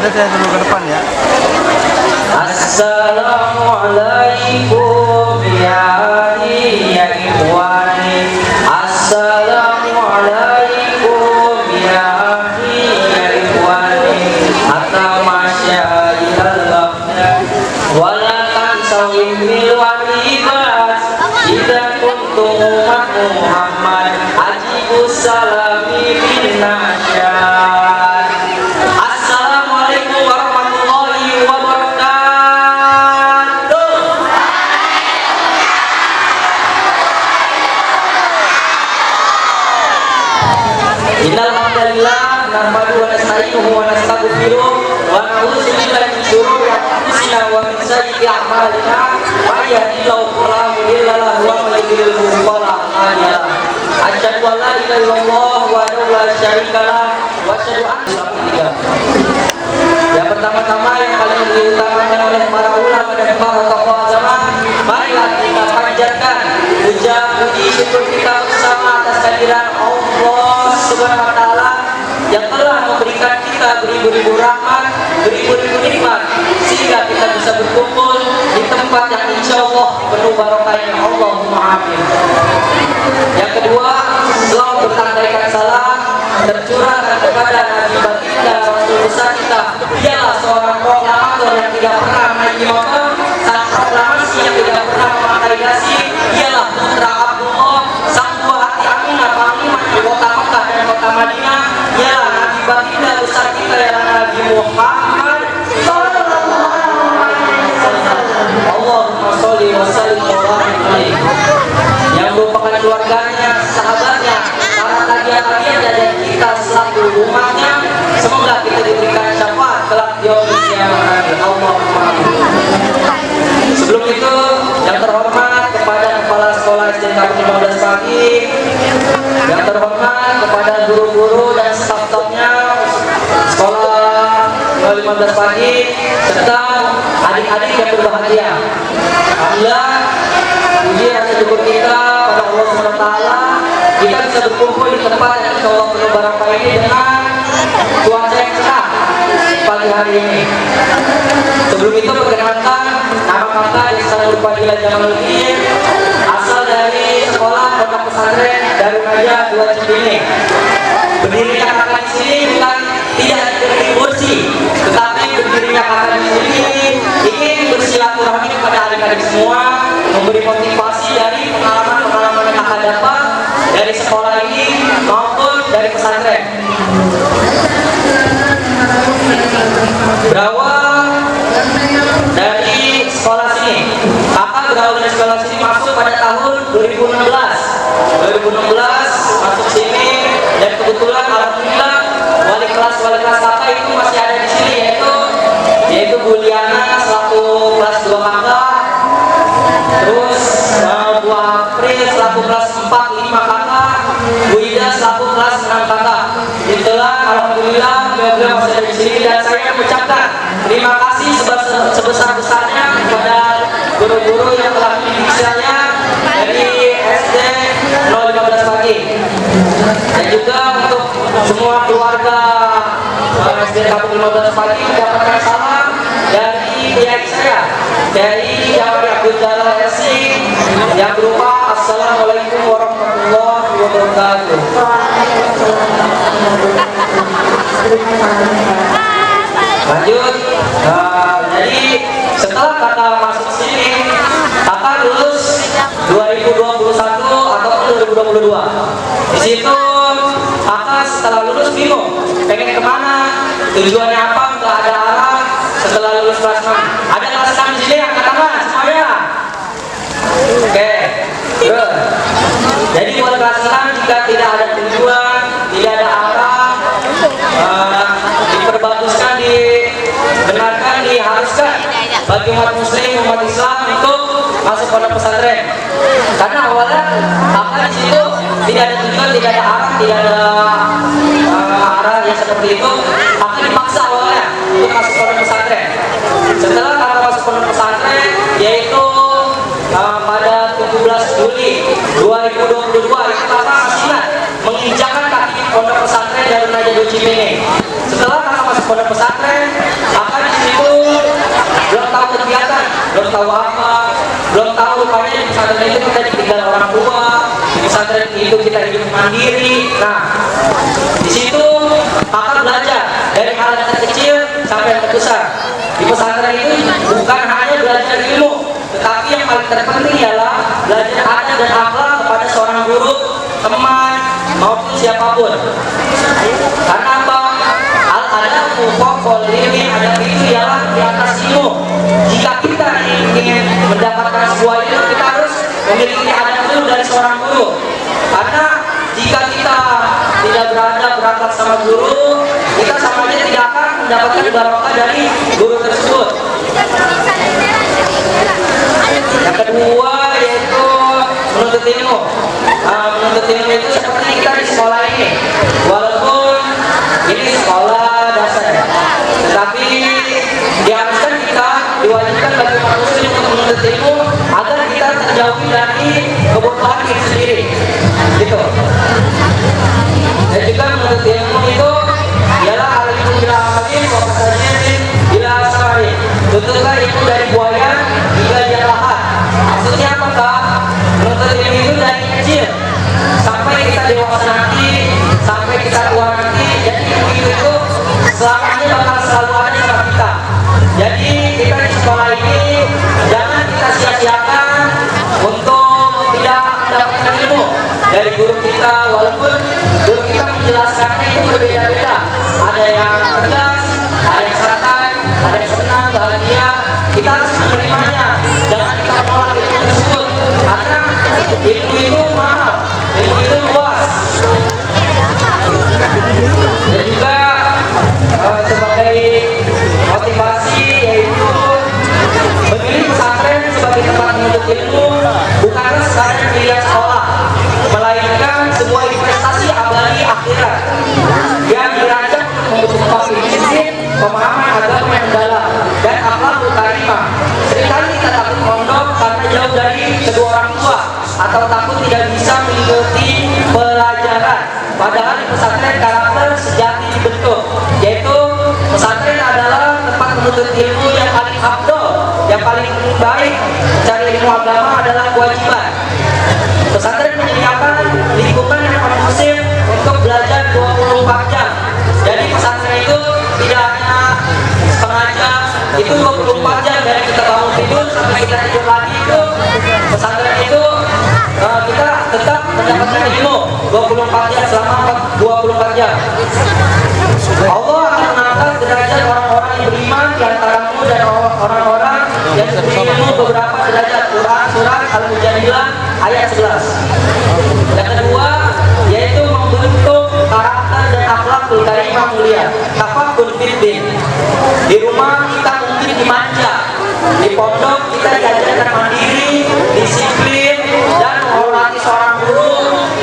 ada saya dulu ke depan ya. Assalamualaikum ya ikhwani. Assalamualaikum ya ikhwani. Hatta masyaallah wala tansawin bil walibat idza kuntum umat Muhammad ajibus salami bin nasyad. Assalamualaikum warahmatullahi wabarakatuh. Innal hamdalillah nahmaduhu wa nasta'inuhu wa nastaghfiruh wa na'udzu billahi min shururi anfusina wa min sayyiati a'malina may yahdihillahu fala mudilla lahu wa may yudlil fala hadiya lahu. Asyhadu an la ilaha illallah wahdahu la syarika lah wa asyhadu anna Muhammadan. Yang pertama-tama yang paling diutamakan oleh para ulama dan para tokoh agama, marilah kita panjatkan puja-puji syukur kita bersama atas kehadiran Allah Subhanahu wa taala yang telah memberikan kita beribu-ribu rahmat, beribu-ribu nikmat sehingga kita bisa berkumpul di tempat yang insya Allah penuh barokahnya. Allahumma amin. Yang kedua, selalu bertandaikan salam tercurahkan kepada Nabi baginda Rasul besar kita. Dialah seorang proklamator yang tidak pernah menaiki motor, sang proklamasi yang tidak pernah memakai dasi. Dialah putra Abdullah, sang buah hati Aminah, panglima di kota Mekah dan kota Madinah. Dialah Nabi baginda besar kita yang Nabi Muhammad sallallahu alaihi wasallam. Allahumma sholli wa sallim wa barik alaihi. Yang merupakan keluarganya, sahabatnya, para tabi'in dan kita selaku umatnya, semoga kita diberikan syafaat kelak di yaumil qiyamah. Allahumma amin. Sebelum itu, yang terhormat kepada kepala sekolah SD Kampung 15 Pagi, yang terhormat kepada guru-guru dan staf-stafnya sekolah 15 Pagi serta adik-adik yang berbahagia. Alhamdulillah, puji rasa syukur kita pada Allah Subhanahu wa taala, kita bisa berkumpul di tempat yang insyaallah penuh barokah ini dengan cuaca yang cerah pagi hari ini. Sebelum itu perkenalkan, nama kakak Ihsanul Fadilah Jamaluddin, asal dari sekolah Pondok Pesantren Darun Najah 2 Cibinong. Berdirinya kakak di sini bukan tidak diberi kursi, tetapi berdirinya kakak di sini ingin bersilaturahmi kepada adik-adik semua, memberi motivasi dari pengalaman-pengalaman yang akan dapat dari sekolah ini maupun dari pesantren. Berawal dari sekolah sini, kakak berawal dari sekolah sini masuk pada tahun 2016 masuk sini, dan kebetulan alhamdulillah wali kelas kakak itu masih ada di sini, yaitu Bu Liana selaku kelas 2 kakak, terus Bu April selaku kelas 4-5 kakak, Bu Ida selaku kelas 6 kakak. Itulah alhamdulillah beliau masih ada di sini, dan saya mengucapkan terima kasih sebesar-besarnya kepada guru-guru yang telah mendidik saya dari SD 015 Pagi, dan juga untuk semua keluarga SD Kampung 15 Pagi mendapatkan salam dari kiai saya, dari Kiai Abdul Jalal SC, yang berupa Assalamualaikum warahmatullahi wabarakatuh. Lanjut, jadi setelah kakak masuk sini, kakak lulus 2021 atau 2022. Di situ kakak setelah lulus bingung, pengen kemana, tujuannya apa, nggak ada arah. Setelah lulus kelas 6, ada kelas 6 di sini yang angkat tangan semuanya. Oke, good. Jadi buat kelas 6 jika tidak ada tujuan, tidak ada arah, diperbaguskan, dibenarkan, diharuskan bagi umat muslim, umat Islam untuk masuk pondok pesantren. Karena awalnya kakak di situ tidak ada tujuan, tidak ada arah, tidak ada arah yang seperti itu. Kakak dipaksa awalnya untuk masuk pondok pesantren. Setelah kakak masuk pondok pesantren, yaitu pada 17 Juli 2022, itu kakak masih ingat menginjakkan kaki di pondok pesantren Darun Najah 2 Cibinong. Setelah kakak masuk pondok pesantren, itu kita hidup mandiri. Nah, di situ maka belajar dari hal yang kecil sampai yang besar. Di pesantren itu bukan hanya belajar ilmu, tetapi yang paling terpenting ialah belajar adab dan akhlak kepada seorang guru, teman, maupun siapapun. Karena apa? Al-adabu fawqal ilmi, adab itu ialah di atas ilmu. Jika kita ingin mendapatkan sebuah ilmu, kita harus memiliki adab dulu dari seorang guru. Karena jika kita tidak beradab berakhlak sama guru, kita sama aja tidak akan mendapatkan barokah dari guru tersebut. Yang kedua yaitu menuntut ilmu. Menuntut ilmu itu seperti kita di sekolah ini, walaupun ini sekolah dasar, tetapi diharuskan kita diwajibkan bagi umat muslim untuk menuntut ilmu agar kita terjauhi dari kebutuhan diri sendiri, gitu. Dan juga menuntut ilmu itu ialah al-ilmu bila amalin wa fasajirin bila samarin. Tuntutlah ilmu dari buaya hingga dia lahat. Maksudnya apa kak? Menuntut ilmu itu dari kecil sampai kita dewasa nanti, sampai kita tua nanti. Jadi ilmu itu selamanya bakal selalu ada sama kita. Jadi kita di sekolah ini jangan kita sia-siakan untuk tidak mendapatkan ilmu dari guru kita, walaupun guru kita menjelaskannya itu berbeda-beda. Ada yang tegas, ada yang santai, ada yang senang, bahagia. Kita harus menerimanya. Jangan kita menolak ilmu tersebut, karena ilmu itu mahal, ilmu itu luas. Dan juga sebagai motivasi yaitu memilih pesantren sebagai tempat menuntut ilmu bukanlah sekadar pilihan sekolah, melainkan sebuah investasi abadi akhirat yang dirancang untuk membuka prinsip pemahaman agama yang mendalam dan akhlakul karimah. Seringkali kita takut mondok karena jauh dari kedua orang tua atau takut tidak bisa mengikuti pelajaran. Padahal di pesantren karakter sejati dibentuk, yaitu pesantren adalah tempat menuntut ilmu yang paling afdol, yang paling baik. Mencari ilmu agama adalah kewajiban. Pesantren menyediakan lingkungan yang kondusif untuk belajar 24 jam. Jadi pesantren itu tidak hanya setengah jam, itu 24 jam dari kita bangun tidur sampai kita tidur lagi. Itu pesantren itu kita tetap mendapatkan ilmu 24 jam selama 24 jam. Allah akan mengangkat derajat orang-orang yang beriman di antaramu dan orang-orang yang diberi ilmu beberapa derajat. Quran surat Al-Mujadilah ayat 11. Yang kedua yaitu membentuk karakter dan akhlakul karimah mulia. Tafakkur fiddin. Di rumah kita mungkin dimanja, di pondok kita diajarkan mandiri, disiplin, dan menghormati seorang guru.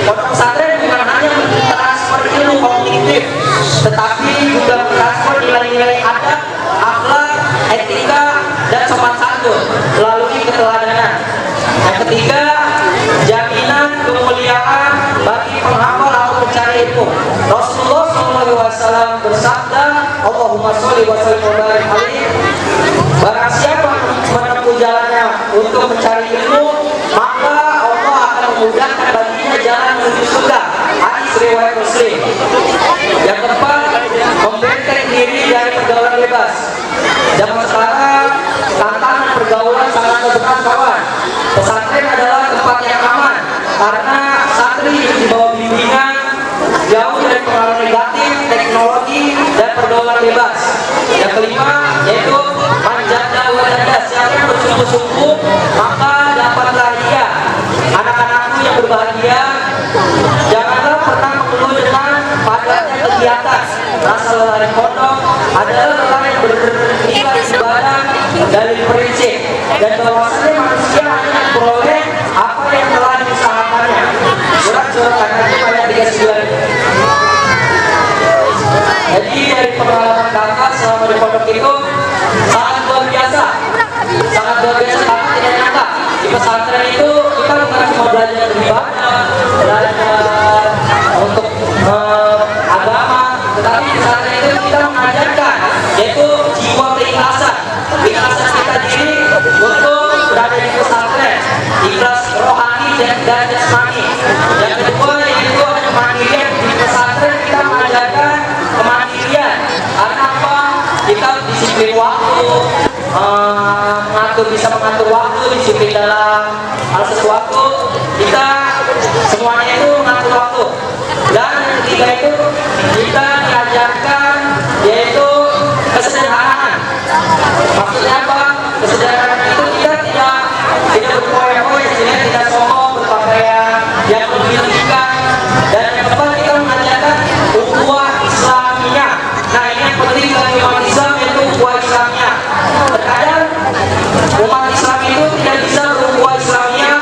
Pondok pesantren bukan hanya mentransfer ilmu kognitif, tetapi juga mentransfer nilai-nilai adab, akhlak, etika, dan sopan santun melalui keteladanan. Yang ketiga, jaminan kemuliaan bagi penghafal atau pencari ilmu. Rasulullah SAW bersabda, Allahumma sholli wa sallim wa barik alaihi. Barang siapa menempuh jalannya untuk mencari ilmu, maka Allah akan memudahkan baginya jalan menuju surga. Hadis riwayat Muslim. Yang keempat, membentengi diri dari pergaulan bebas. Zaman sekarang tantangan pergaulan sangat berat kawan. Pesantren adalah tempat yang aman karena santri di bawah bimbingan, jauh dari pengaruh negatif, teknologi, dan pergaulan bebas. Yang kelima yaitu manjada wa janda. Siapa yang bersungguh-sungguh maka dapatlah dia. Anak-anakku yang berbahagia, janganlah pernah mengeluh dengan padatnya kegiatan. Rasa lelah di pondok adalah lelah yang bernilai ibadah dari prinsip, dan bahwasanya manusia hanya memperoleh apa yang telah diusahakannya. Surat An-Najm ayat 39. Jadi dari pengalaman kakak selama di pondok itu sangat luar biasa, karena tidak nyangka di pesantren itu kita bukan cuma belajar beribadah, belajar untuk agama, tetapi di pesantren itu kita mengajarkan yaitu jiwa keikhlasan kita diri untuk berada di pesantren, ikhlas rohani dan jasmani. Yang kedua kita disiplin waktu, bisa mengatur waktu, disiplin dalam hal sesuatu, kita semuanya itu mengatur waktu. Dan yang ketiga itu kita diajarkan yaitu kesederhanaan. Maksudnya apa? Kesederhanaan itu kita tidak berpoya-poya, tidak sombong, berpakaian yang berlebihan. Dan yang keempat kita mengajarkan ukhuwah Islamiyah. Nah ini yang penting bagi umat Islam, yaitu ukhuwah Islamiyah. Terkadang umat Islam itu tidak bisa berukhuwah Islamiyah,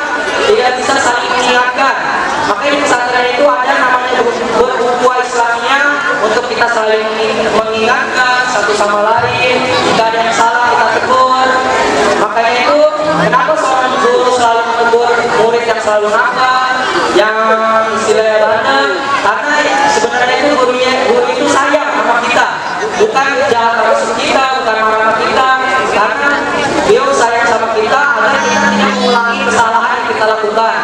tidak bisa saling mengingatkan. Makanya di pesantren itu ada namanya berukhuwah Islamiyah, untuk kita saling mengingatkan satu sama lain. Jika ada yang salah kita tegur. Makanya itu kenapa seorang guru selalu menegur murid yang selalu nakal, yang istilahnya bandel? Karena sebenarnya itu guru itu sayang sama kita, bukan jahat sama kita, bukan marah sama kita. Karena dia sayang sama kita agar kita tidak mengulangi kesalahan yang kita lakukan.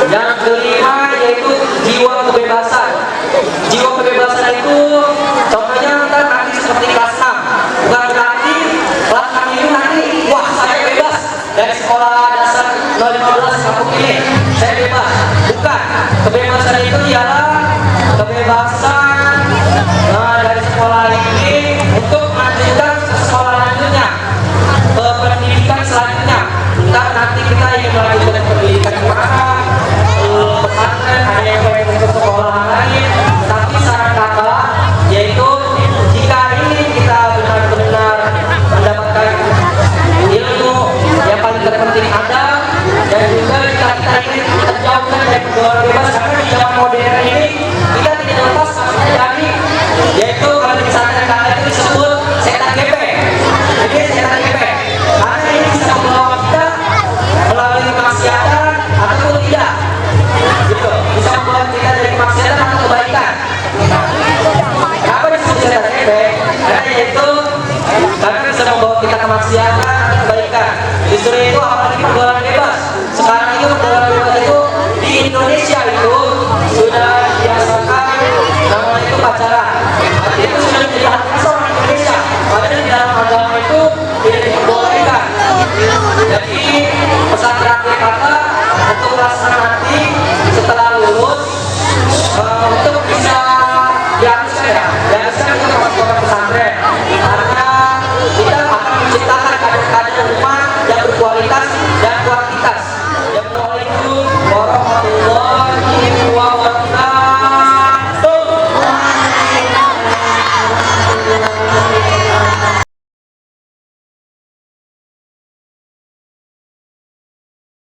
Yang kelima yaitu jiwa kebebasan. Jiwa kebebasan itu contohnya kita nanti seperti kelas 6. Bukan berarti kelas 6 itu nanti wah saya bebas dari sekolah dasar 015 kampung ini, saya bebas. Bukan. Kebebasan itu ialah kebebasan dari sekolah ini untuk melanjutkan ke sekolah lanjutnya, ke pendidikan selanjutnya. Entah nanti kita ingin melanjutkan pendidikan kemana, pesantren, ada yang pengen ke sekolah lain. Tapi saran kakak yaitu jika ini kita benar-benar mendapatkan ilmu yang paling terpenting ada, dan juga jika kita ingin terjauhkan dari pergaulan bebas, karena di zaman modern ini kita tidak lepas dari yaitu kalau di pesantren kakak itu disebut setan gepeng. Jadi setan gepeng karena ini bisa membawa kita melalui kemaksiatan ataupun tidak, gitu. Bisa membawa kita dari kemaksiatan atau kebaikan. Kenapa disebut setan gepeng? Karena yaitu karena bisa membawa kita kemaksiatan atau kebaikan. Justru itu apalagi pergaulan bebas. Sekarang itu pergaulan bebas itu di Indonesia itu sudah biasakan namanya itu pacaran.